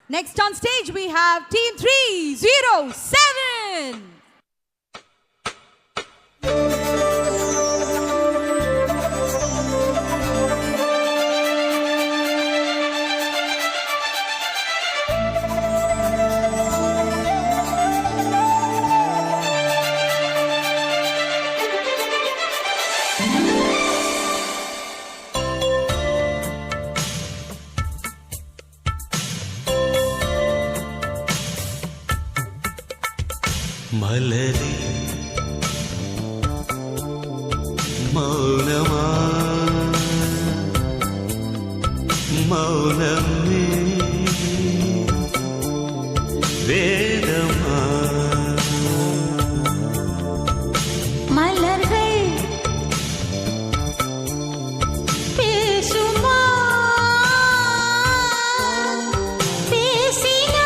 Next on stage we have Team 307. மலரே மௌனமா மௌனமே வேதமா மலர்கள் பேசுமா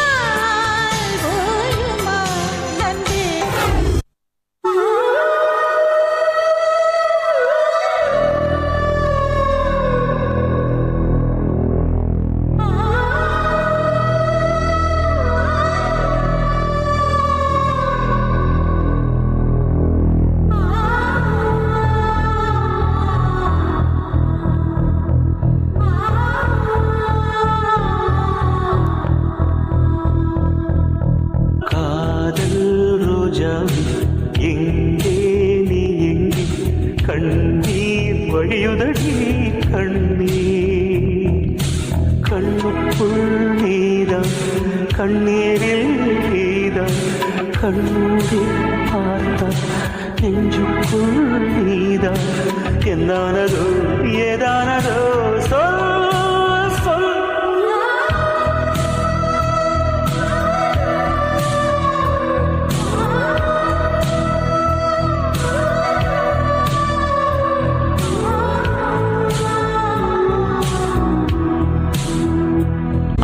பேசினால் ஓயுமா நன்றே எங்கே நீ எங்கே கண்ணீர் வழியுதடி கண்ணீர் கண்ணுக்குள் நீதான் கண்ணீரில் நீதான் கண்ணூரி பார்த்த நெஞ்சுக்குள் நீதான் என்னானதோ ஏதானதோ சொல் சொல்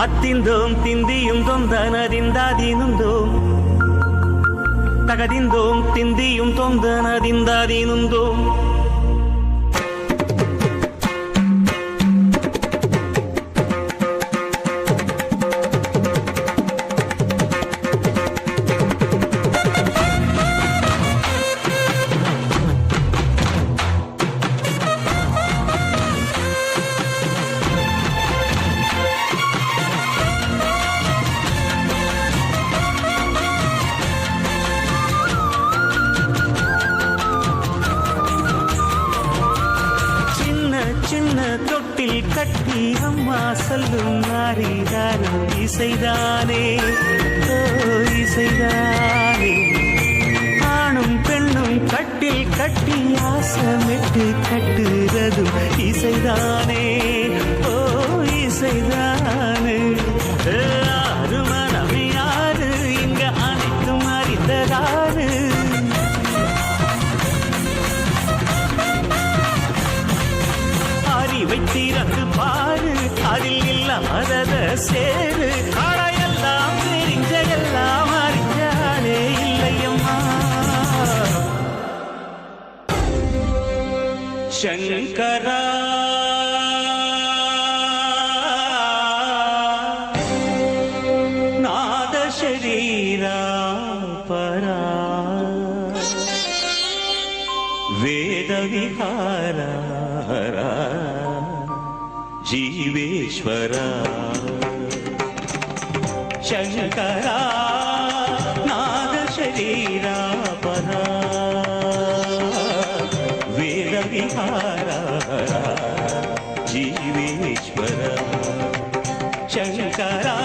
அத்திந்தோம் திந்தியும் தொந்தனதிந்தாதீனுந்தோம் தகதிந்தோம் திந்தியும் தொந்தனதிந்தாதீனுந்தோம் சின்ன தொட்டில் கட்டி அம்மா சொல்லும் மாறிதானோ இசைதானே ஓ இசைதானே ஆணும் பெண்ணும் கட்டில் கட்டி ஆசமிட்டு கட்டுறதும் இசைதானே ஓ இசைதானே ஆறு மனமே யாரு இங்க அனைத்தும் அறிந்ததாரு வைத்திறந்து பாரு அதில் இல்லாதத சேரு அடையெல்லாம் தெரிஞ்ச எல்லாம் அறிஞ்சாலே இல்லையம்மா சங்கரா நாத சரீரா பரா வேத விஹாரா जीवेश्वरा शंकरा नाद शरीरा परा वेद विहारा जीवेश्वरा शंकरा